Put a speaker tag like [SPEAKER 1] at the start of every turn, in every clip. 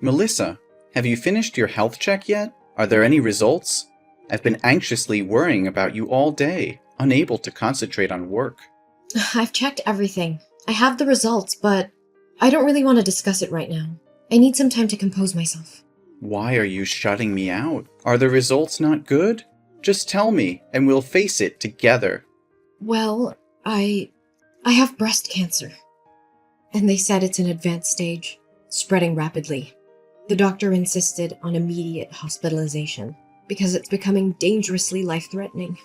[SPEAKER 1] Melissa, have you finished your health check yet? Are there any results? I've been anxiously worrying about you all day, unable to concentrate on work.
[SPEAKER 2] I've checked everything. I have the results, but I don't really want to discuss it right now. I need some time to compose myself.
[SPEAKER 1] Why are you shutting me out? Are the results not good? Just tell me, and we'll face it together.
[SPEAKER 2] Well, I have breast cancer. And they said it's an advanced stage, spreading rapidly. The doctor insisted on immediate hospitalization because it's becoming dangerously life-threatening.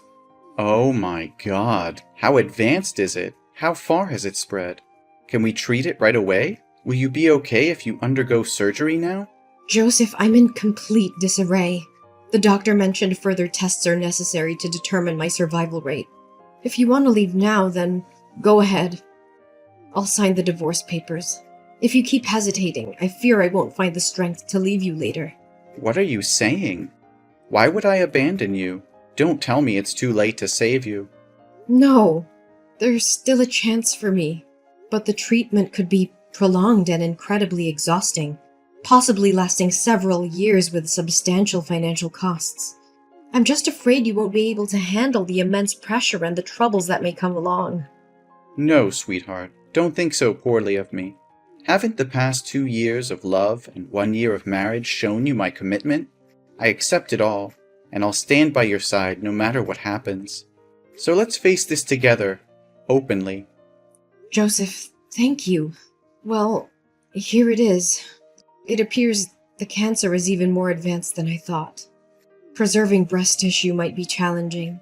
[SPEAKER 1] Oh my god, how advanced is it? How far has it spread? Can we treat it right away? Will you be okay if you undergo surgery now?
[SPEAKER 2] Joseph, I'm in complete disarray. The doctor mentioned further tests are necessary to determine my survival rate. If you want to leave now, then go ahead. I'll sign the divorce papers. If you keep hesitating, I fear I won't find the strength to leave you later.
[SPEAKER 1] What are you saying? Why would I abandon you? Don't tell me it's too late to save you.
[SPEAKER 2] No, there's still a chance for me, but the treatment could be prolonged and incredibly exhausting, possibly lasting several years with substantial financial costs. I'm just afraid you won't be able to handle the immense pressure and the troubles that may come along.
[SPEAKER 1] No, sweetheart, don't think so poorly of me. Haven't the past 2 years of love and 1 year of marriage shown you my commitment? I accept it all, and I'll stand by your side no matter what happens. So let's face this together, openly.
[SPEAKER 2] Joseph, thank you. Well, here it is. It appears the cancer is even more advanced than I thought. Preserving breast tissue might be challenging.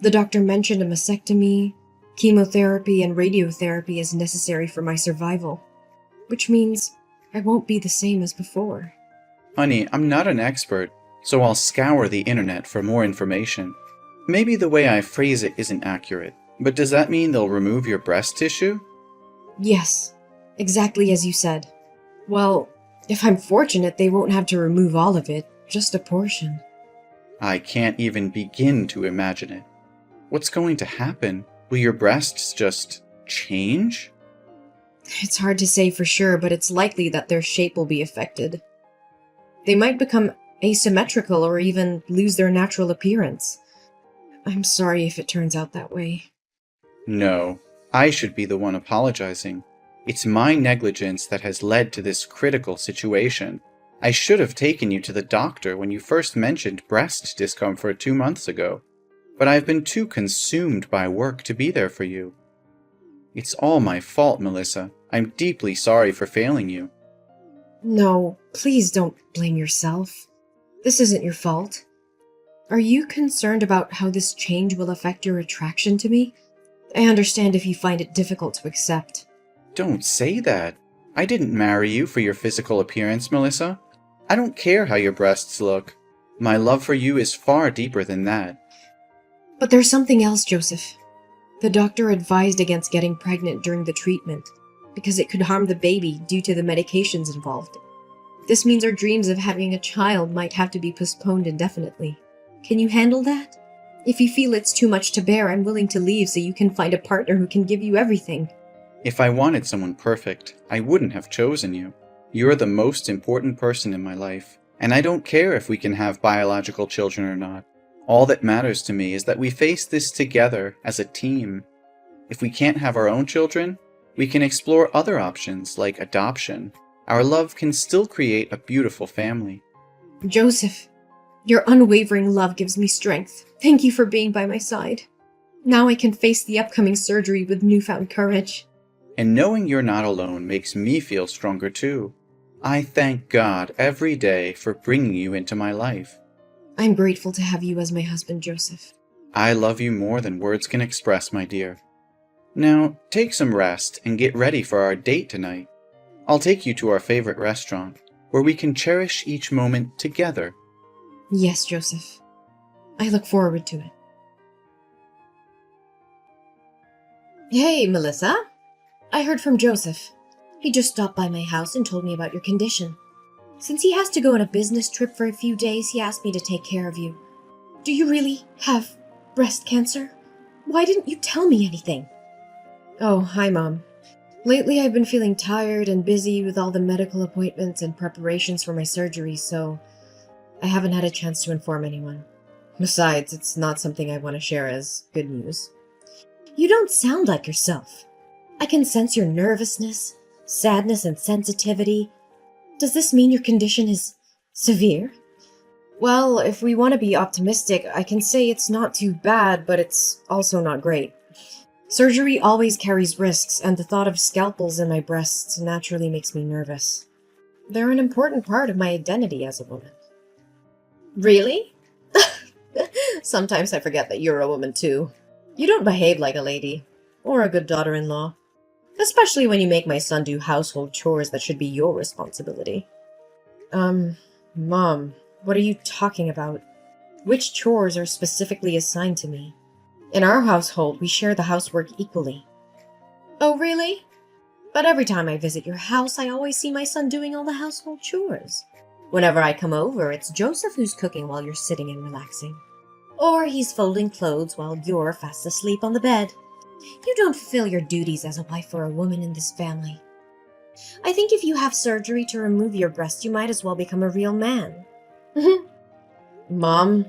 [SPEAKER 2] The doctor mentioned a mastectomy, chemotherapy, and radiotherapy is necessary for my survival, which means I won't be the same as before.
[SPEAKER 1] Honey, I'm not an expert, so I'll scour the internet for more information. Maybe the way I phrase it isn't accurate, but does that mean they'll remove your breast tissue?
[SPEAKER 2] Yes, exactly as you said. Well, if I'm fortunate, they won't have to remove all of it, just a portion.
[SPEAKER 1] I can't even begin to imagine it. What's going to happen? Will your breasts just change?
[SPEAKER 2] It's hard to say for sure, but it's likely that their shape will be affected. They might become asymmetrical or even lose their natural appearance. I'm sorry if it turns out that way.
[SPEAKER 1] No, I should be the one apologizing. It's my negligence that has led to this critical situation. I should have taken you to the doctor when you first mentioned breast discomfort 2 months ago, but I've been too consumed by work to be there for you. It's all my fault, Melissa. I'm deeply sorry for failing you.
[SPEAKER 2] No, please don't blame yourself. This isn't your fault. Are you concerned about how this change will affect your attraction to me? I understand if you find it difficult to accept.
[SPEAKER 1] Don't say that. I didn't marry you for your physical appearance, Melissa. I don't care how your breasts look. My love for you is far deeper than that.
[SPEAKER 2] But there's something else, Joseph. The doctor advised against getting pregnant during the treatment because it could harm the baby due to the medications involved. This means our dreams of having a child might have to be postponed indefinitely. Can you handle that? If you feel it's too much to bear, I'm willing to leave so you can find a partner who can give you everything.
[SPEAKER 1] If I wanted someone perfect, I wouldn't have chosen you. You're the most important person in my life, and I don't care if we can have biological children or not. All that matters to me is that we face this together as a team. If we can't have our own children, we can explore other options like adoption. Our love can still create a beautiful family.
[SPEAKER 2] Joseph, your unwavering love gives me strength. Thank you for being by my side. Now I can face the upcoming surgery with newfound courage.
[SPEAKER 1] And knowing you're not alone makes me feel stronger too. I thank God every day for bringing you into my life.
[SPEAKER 2] I'm grateful to have you as my husband, Joseph.
[SPEAKER 1] I love you more than words can express, my dear. Now, take some rest and get ready for our date tonight. I'll take you to our favorite restaurant, where we can cherish each moment together.
[SPEAKER 2] Yes, Joseph. I look forward to it. Hey, Melissa. I heard from Joseph. He just stopped by my house and told me about your condition. Since he has to go on a business trip for a few days, he asked me to take care of you. Do you really have breast cancer? Why didn't you tell me anything? Oh, hi, Mom. Lately, I've been feeling tired and busy with all the medical appointments and preparations for my surgery, so I haven't had a chance to inform anyone. Besides, it's not something I want to share as good news. You don't sound like yourself. I can sense your nervousness, sadness, and sensitivity. Does this mean your condition is severe? Well, if we want to be optimistic, I can say it's not too bad, but it's also not great. Surgery always carries risks, and the thought of scalpels in my breasts naturally makes me nervous. They're an important part of my identity as a woman. Really? Sometimes I forget that you're a woman too. You don't behave like a lady, or a good daughter-in-law. Especially when you make my son do household chores that should be your responsibility. Mom, what are you talking about? Which chores are specifically assigned to me? In our household, we share the housework equally. Oh, really? But every time I visit your house, I always see my son doing all the household chores. Whenever I come over, it's Joseph who's cooking while you're sitting and relaxing. Or he's folding clothes while you're fast asleep on the bed. You don't fulfill your duties as a wife or a woman in this family. I think if you have surgery to remove your breast, you might as well become a real man. Mom,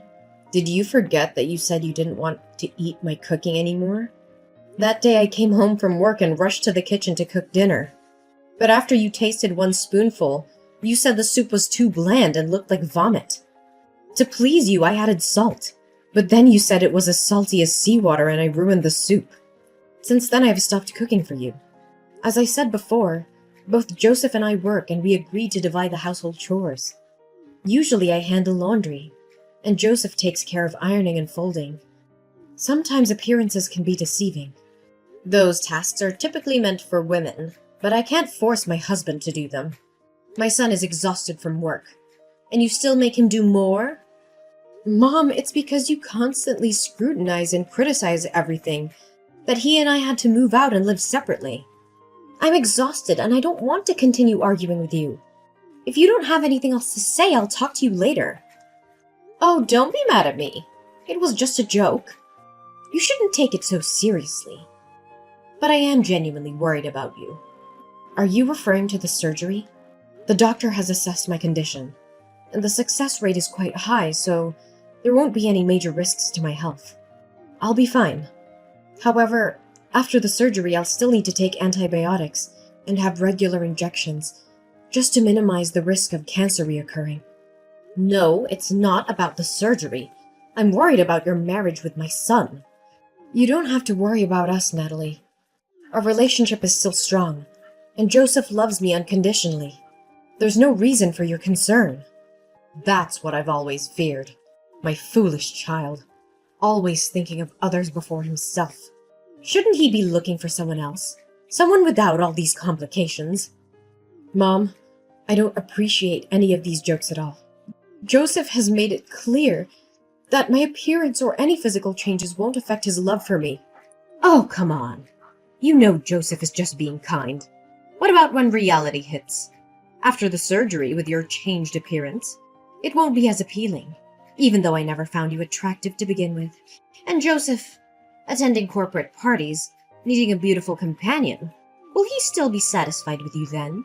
[SPEAKER 2] did you forget that you said you didn't want to eat my cooking anymore? That day I came home from work and rushed to the kitchen to cook dinner. But after you tasted one spoonful, you said the soup was too bland and looked like vomit. To please you, I added salt. But then you said it was as salty as seawater and I ruined the soup. Since then, I've stopped cooking for you. As I said before, both Joseph and I work and we agreed to divide the household chores. Usually I handle laundry, and Joseph takes care of ironing and folding. Sometimes appearances can be deceiving. Those tasks are typically meant for women, but I can't force my husband to do them. My son is exhausted from work, and you still make him do more? Mom, it's because you constantly scrutinize and criticize everything that he and I had to move out and live separately. I'm exhausted and I don't want to continue arguing with you. If you don't have anything else to say, I'll talk to you later. Oh, don't be mad at me. It was just a joke. You shouldn't take it so seriously. But I am genuinely worried about you. Are you referring to the surgery? The doctor has assessed my condition, and the success rate is quite high, so there won't be any major risks to my health. I'll be fine. However, after the surgery, I'll still need to take antibiotics and have regular injections, just to minimize the risk of cancer reoccurring. No, it's not about the surgery. I'm worried about your marriage with my son. You don't have to worry about us, Natalie. Our relationship is still strong, and Joseph loves me unconditionally. There's no reason for your concern. That's what I've always feared. My foolish child, always thinking of others before himself. Shouldn't he be looking for someone else? Someone without all these complications? Mom, I don't appreciate any of these jokes at all. Joseph has made it clear that my appearance or any physical changes won't affect his love for me. Oh, come on. You know Joseph is just being kind. What about when reality hits? After the surgery, with your changed appearance, it won't be as appealing, even though I never found you attractive to begin with. And Joseph, attending corporate parties, needing a beautiful companion, will he still be satisfied with you then?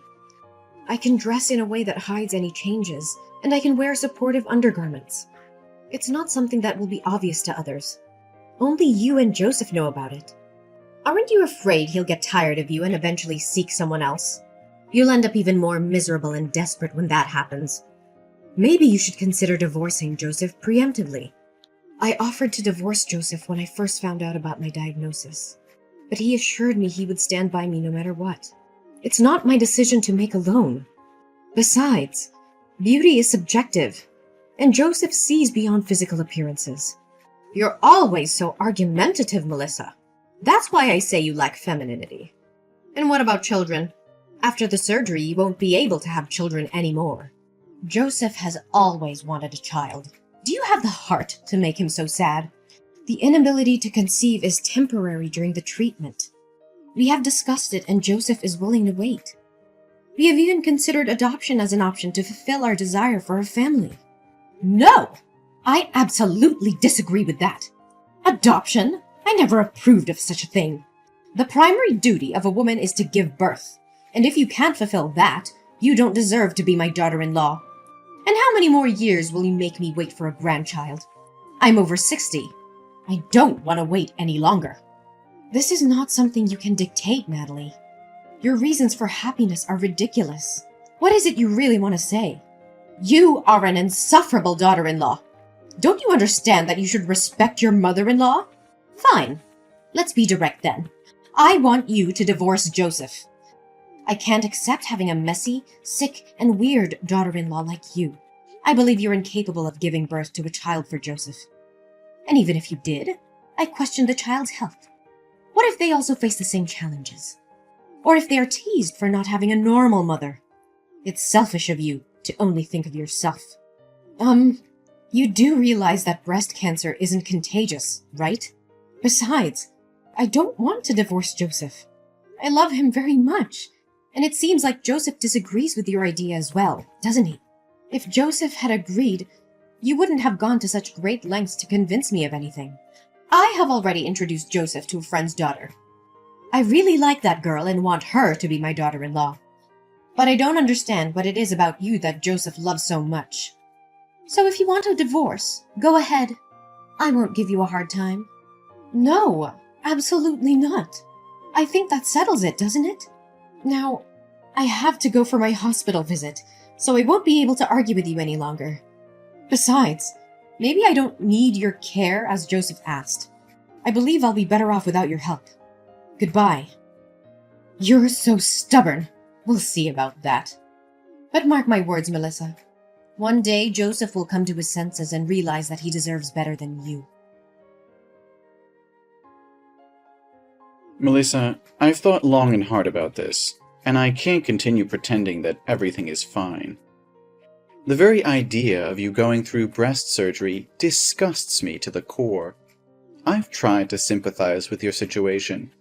[SPEAKER 2] I can dress in a way that hides any changes, and I can wear supportive undergarments. It's not something that will be obvious to others. Only you and Joseph know about it. Aren't you afraid he'll get tired of you and eventually seek someone else? You'll end up even more miserable and desperate when that happens. Maybe you should consider divorcing Joseph preemptively. I offered to divorce Joseph when I first found out about my diagnosis, but he assured me he would stand by me no matter what. It's not my decision to make alone. Besides, beauty is subjective, and Joseph sees beyond physical appearances. You're always so argumentative, Melissa. That's why I say you lack femininity. And what about children? After the surgery, you won't be able to have children anymore. Joseph has always wanted a child. Do you have the heart to make him so sad? The inability to conceive is temporary during the treatment. We have discussed it, and Joseph is willing to wait. We have even considered adoption as an option to fulfill our desire for a family. No! I absolutely disagree with that. Adoption? I never approved of such a thing. The primary duty of a woman is to give birth, and if you can't fulfill that, you don't deserve to be my daughter-in-law. And how many more years will you make me wait for a grandchild? I'm over 60. I don't want to wait any longer. This is not something you can dictate, Natalie. Your reasons for happiness are ridiculous. What is it you really want to say? You are an insufferable daughter-in-law. Don't you understand that you should respect your mother-in-law? Fine. Let's be direct then. I want you to divorce Joseph. I can't accept having a messy, sick, and weird daughter-in-law like you. I believe you're incapable of giving birth to a child for Joseph. And even if you did, I question the child's health. What if they also face the same challenges? Or if they are teased for not having a normal mother? It's selfish of you to only think of yourself. You do realize that breast cancer isn't contagious, right? Besides, I don't want to divorce Joseph. I love him very much, and it seems like Joseph disagrees with your idea as well, doesn't he? If Joseph had agreed, you wouldn't have gone to such great lengths to convince me of anything. I have already introduced Joseph to a friend's daughter. I really like that girl and want her to be my daughter-in-law. But I don't understand what it is about you that Joseph loves so much. So if you want a divorce, go ahead. I won't give you a hard time. No, absolutely not. I think that settles it, doesn't it? Now, I have to go for my hospital visit, so I won't be able to argue with you any longer. Besides, maybe I don't need your care as Joseph asked. I believe I'll be better off without your help. Goodbye. You're so stubborn. We'll see about that. But mark my words, Melissa. One day, Joseph will come to his senses and realize that he deserves better than you.
[SPEAKER 1] Melissa, I've thought long and hard about this, and I can't continue pretending that everything is fine. The very idea of you going through breast surgery disgusts me to the core. I've tried to sympathize with your situation,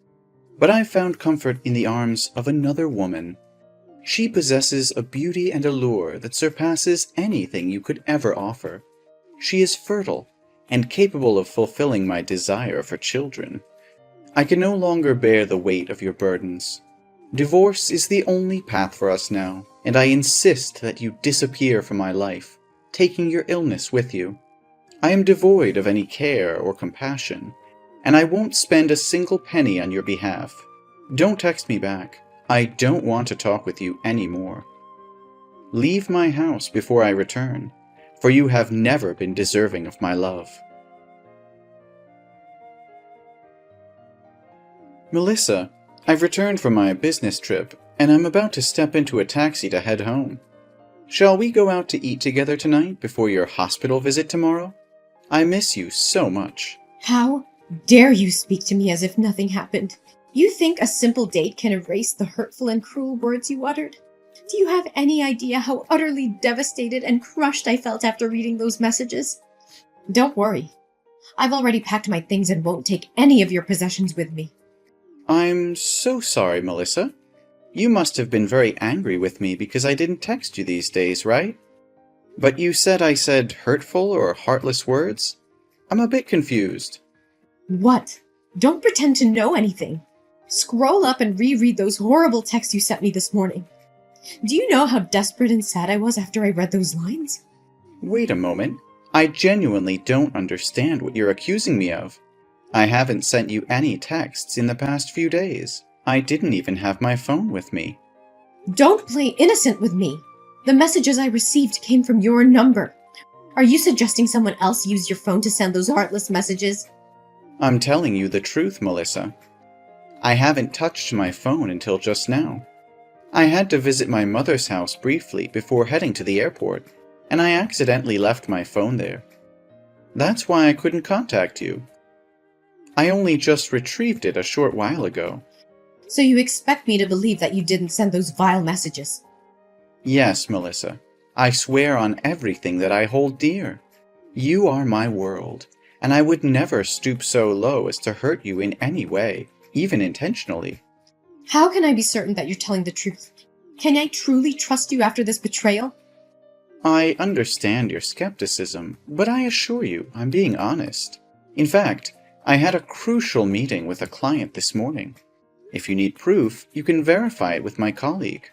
[SPEAKER 1] but I've found comfort in the arms of another woman. She possesses a beauty and allure that surpasses anything you could ever offer. She is fertile and capable of fulfilling my desire for children. I can no longer bear the weight of your burdens. Divorce is the only path for us now, and I insist that you disappear from my life, taking your illness with you. I am devoid of any care or compassion, and I won't spend a single penny on your behalf. Don't text me back. I don't want to talk with you anymore. Leave my house before I return, for you have never been deserving of my love. Melissa, I've returned from my business trip, and I'm about to step into a taxi to head home. Shall we go out to eat together tonight before your hospital visit tomorrow? I miss you so much.
[SPEAKER 2] How dare you speak to me as if nothing happened? You think a simple date can erase the hurtful and cruel words you uttered? Do you have any idea how utterly devastated and crushed I felt after reading those messages? Don't worry. I've already packed my things and won't take any of your possessions with me.
[SPEAKER 1] I'm so sorry, Melissa. You must have been very angry with me because I didn't text you these days, right? But you said I said hurtful or heartless words? I'm a bit confused.
[SPEAKER 2] What? Don't pretend to know anything. Scroll up and reread those horrible texts you sent me this morning. Do you know how desperate and sad I was after I read those lines?
[SPEAKER 1] Wait a moment. I genuinely don't understand what you're accusing me of. I haven't sent you any texts in the past few days. I didn't even have my phone with me.
[SPEAKER 2] Don't play innocent with me. The messages I received came from your number. Are you suggesting someone else used your phone to send those heartless messages?
[SPEAKER 1] I'm telling you the truth, Melissa. I haven't touched my phone until just now. I had to visit my mother's house briefly before heading to the airport, and I accidentally left my phone there. That's why I couldn't contact you. I only just retrieved it a short while ago.
[SPEAKER 2] So you expect me to believe that you didn't send those vile messages?
[SPEAKER 1] Yes, Melissa. I swear on everything that I hold dear. You are my world, and I would never stoop so low as to hurt you in any way, even intentionally.
[SPEAKER 2] How can I be certain that you're telling the truth? Can I truly trust you after this betrayal?
[SPEAKER 1] I understand your skepticism, but I assure you I'm being honest. In fact, I had a crucial meeting with a client this morning. If you need proof, you can verify it with my colleague.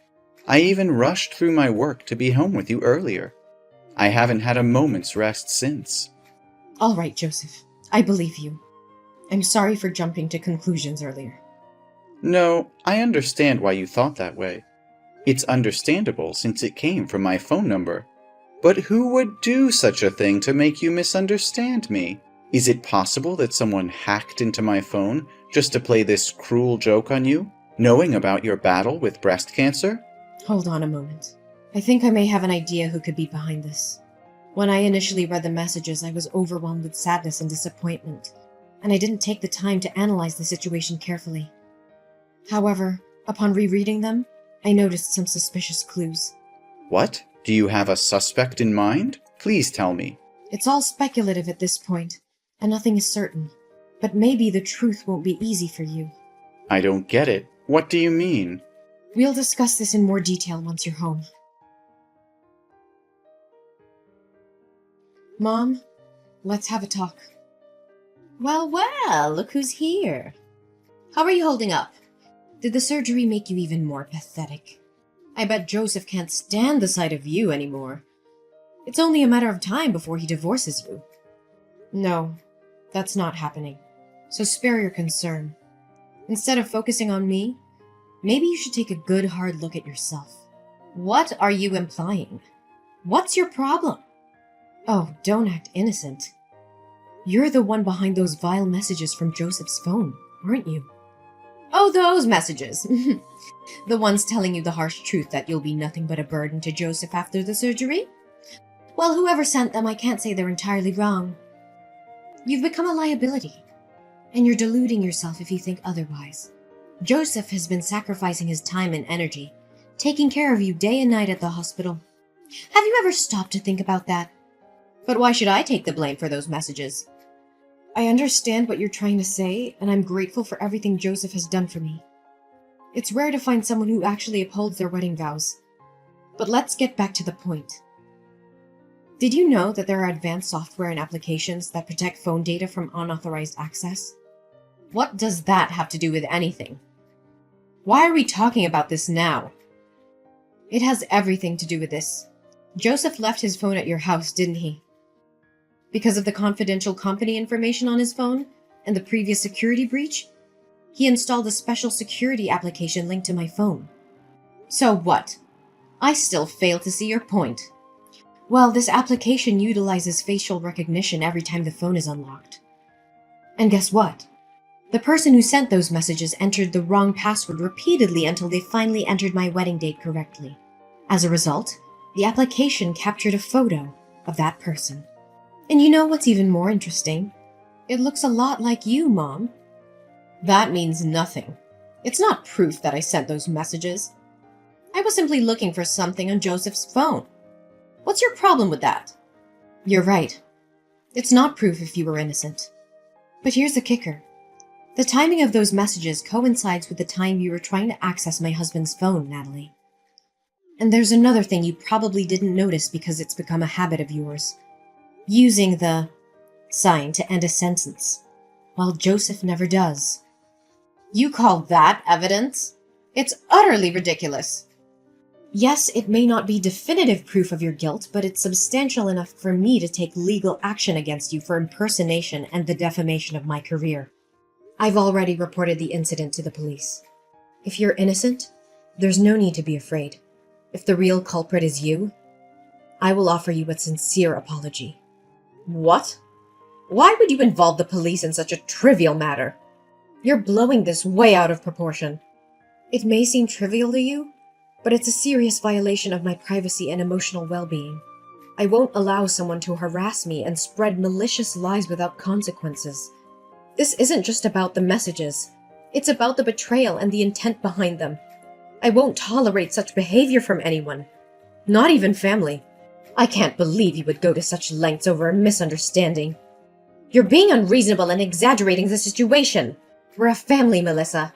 [SPEAKER 1] I even rushed through my work to be home with you earlier. I haven't had a moment's rest since.
[SPEAKER 2] All right, Joseph. I believe you. I'm sorry for jumping to conclusions earlier.
[SPEAKER 1] No, I understand why you thought that way. It's understandable since it came from my phone number. But who would do such a thing to make you misunderstand me? Is it possible that someone hacked into my phone just to play this cruel joke on you, knowing about your battle with breast cancer?
[SPEAKER 2] Hold on a moment. I think I may have an idea who could be behind this. When I initially read the messages, I was overwhelmed with sadness and disappointment, and I didn't take the time to analyze the situation carefully. However, upon rereading them, I noticed some suspicious clues.
[SPEAKER 1] What? Do you have a suspect in mind? Please tell me.
[SPEAKER 2] It's all speculative at this point, and nothing is certain. But maybe the truth won't be easy for you.
[SPEAKER 1] I don't get it. What do you mean?
[SPEAKER 2] We'll discuss this in more detail once you're home. Mom, let's have a talk.
[SPEAKER 3] Well, look who's here. How are you holding up?
[SPEAKER 2] Did the surgery make you even more pathetic? I bet Joseph can't stand the sight of you anymore. It's only a matter of time before he divorces you. No, that's not happening. So spare your concern. Instead of focusing on me, maybe you should take a good hard look at yourself.
[SPEAKER 3] What are you implying? What's your problem?
[SPEAKER 2] Oh, don't act innocent. You're the one behind those vile messages from Joseph's phone, aren't you?
[SPEAKER 3] Oh, those messages. The ones telling you the harsh truth that you'll be nothing but a burden to Joseph after the surgery? Well, whoever sent them, I can't say they're entirely wrong.
[SPEAKER 2] You've become a liability, and you're deluding yourself if you think otherwise. Joseph has been sacrificing his time and energy, taking care of you day and night at the hospital.
[SPEAKER 3] Have you ever stopped to think about that? But why should I take the blame for those messages?
[SPEAKER 2] I understand what you're trying to say, and I'm grateful for everything Joseph has done for me. It's rare to find someone who actually upholds their wedding vows. But let's get back to the point. Did you know that there are advanced software and applications that protect phone data from unauthorized access?
[SPEAKER 3] What does that have to do with anything? Why are we talking about this now?
[SPEAKER 2] It has everything to do with this. Joseph left his phone at your house, didn't he? Because of the confidential company information on his phone and the previous security breach, he installed a special security application linked to my phone.
[SPEAKER 3] So what? I still fail to see your point.
[SPEAKER 2] Well, this application utilizes facial recognition every time the phone is unlocked. And guess what? The person who sent those messages entered the wrong password repeatedly until they finally entered my wedding date correctly. As a result, the application captured a photo of that person. And you know what's even more interesting? It looks a lot like you, Mom.
[SPEAKER 3] That means nothing. It's not proof that I sent those messages. I was simply looking for something on Joseph's phone. What's your problem with that?
[SPEAKER 2] You're right. It's not proof if you were innocent. But here's the kicker. The timing of those messages coincides with the time you were trying to access my husband's phone, Natalie. And there's another thing you probably didn't notice because it's become a habit of yours. Using the sign to end a sentence, while Joseph never does.
[SPEAKER 3] You call that evidence? It's utterly ridiculous.
[SPEAKER 2] Yes, it may not be definitive proof of your guilt, but it's substantial enough for me to take legal action against you for impersonation and the defamation of my career. I've already reported the incident to the police. If you're innocent, there's no need to be afraid. If the real culprit is you, I will offer you a sincere apology.
[SPEAKER 3] What? Why would you involve the police in such a trivial matter?
[SPEAKER 2] You're blowing this way out of proportion. It may seem trivial to you, but it's a serious violation of my privacy and emotional well-being. I won't allow someone to harass me and spread malicious lies without consequences. This isn't just about the messages. It's about the betrayal and the intent behind them. I won't tolerate such behavior from anyone, not even family. I can't believe you would go to such lengths over a misunderstanding.
[SPEAKER 3] You're being unreasonable and exaggerating the situation.
[SPEAKER 2] We're a family, Melissa.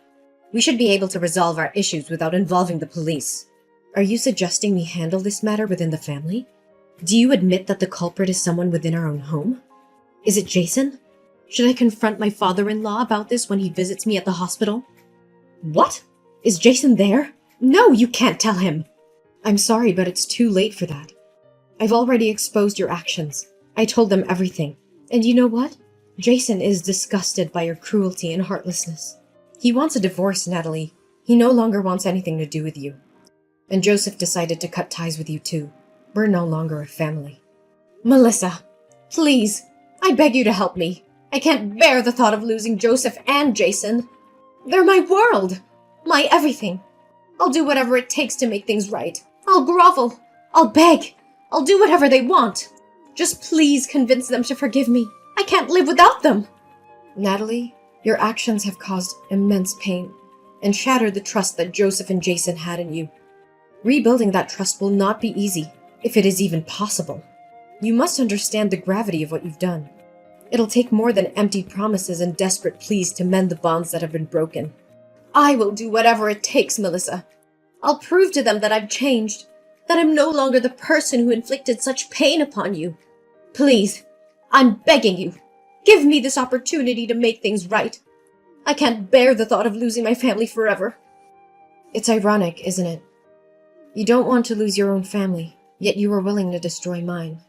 [SPEAKER 2] We should be able to resolve our issues without involving the police. Are you suggesting we handle this matter within the family? Do you admit that the culprit is someone within our own home? Is it Jason? Should I confront my father-in-law about this when he visits me at the hospital?
[SPEAKER 3] What? Is Jason there? No, you can't tell him!
[SPEAKER 2] I'm sorry, but it's too late for that. I've already exposed your actions. I told them everything. And you know what? Jason is disgusted by your cruelty and heartlessness. He wants a divorce, Natalie. He no longer wants anything to do with you. And Joseph decided to cut ties with you too. We're no longer a family.
[SPEAKER 3] Melissa, please, I beg you to help me. I can't bear the thought of losing Joseph and Jason. They're my world, my everything. I'll do whatever it takes to make things right. I'll grovel. I'll beg. I'll do whatever they want. Just please convince them to forgive me. I can't live without them.
[SPEAKER 2] Natalie, your actions have caused immense pain and shattered the trust that Joseph and Jason had in you. Rebuilding that trust will not be easy, if it is even possible. You must understand the gravity of what you've done. It'll take more than empty promises and desperate pleas to mend the bonds that have been broken.
[SPEAKER 3] I will do whatever it takes, Melissa. I'll prove to them that I've changed, that I'm no longer the person who inflicted such pain upon you. Please, I'm begging you, give me this opportunity to make things right. I can't bear the thought of losing my family forever.
[SPEAKER 2] It's ironic, isn't it? You don't want to lose your own family, yet you are willing to destroy mine.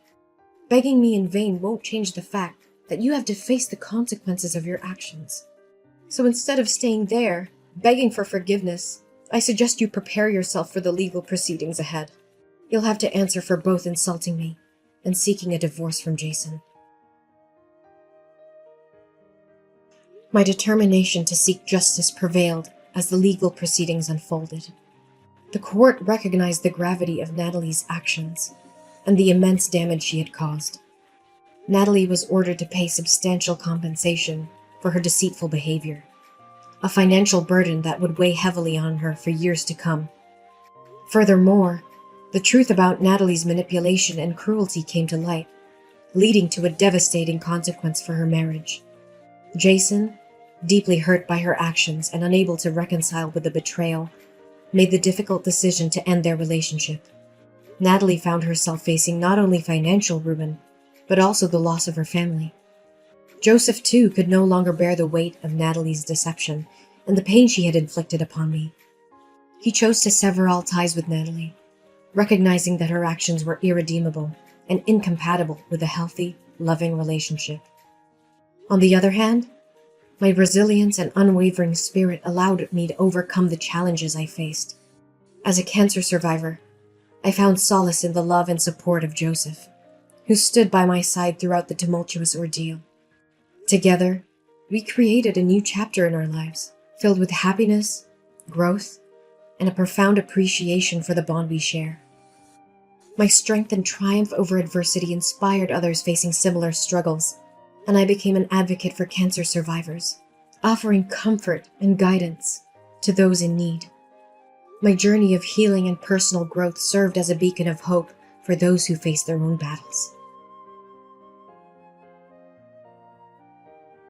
[SPEAKER 2] Begging me in vain won't change the fact that you have to face the consequences of your actions. So instead of staying there, begging for forgiveness, I suggest you prepare yourself for the legal proceedings ahead. You'll have to answer for both insulting me and seeking a divorce from Jason. My determination to seek justice prevailed as the legal proceedings unfolded. The court recognized the gravity of Natalie's actions and the immense damage she had caused. Natalie was ordered to pay substantial compensation for her deceitful behavior, a financial burden that would weigh heavily on her for years to come. Furthermore, the truth about Natalie's manipulation and cruelty came to light, leading to a devastating consequence for her marriage. Jason, deeply hurt by her actions and unable to reconcile with the betrayal, made the difficult decision to end their relationship. Natalie found herself facing not only financial ruin, but also the loss of her family. Joseph, too, could no longer bear the weight of Natalie's deception and the pain she had inflicted upon me. He chose to sever all ties with Natalie, recognizing that her actions were irredeemable and incompatible with a healthy, loving relationship. On the other hand, my resilience and unwavering spirit allowed me to overcome the challenges I faced. As a cancer survivor, I found solace in the love and support of Joseph, who stood by my side throughout the tumultuous ordeal. Together, we created a new chapter in our lives, filled with happiness, growth, and a profound appreciation for the bond we share. My strength and triumph over adversity inspired others facing similar struggles, and I became an advocate for cancer survivors, offering comfort and guidance to those in need. My journey of healing and personal growth served as a beacon of hope for those who face their own battles.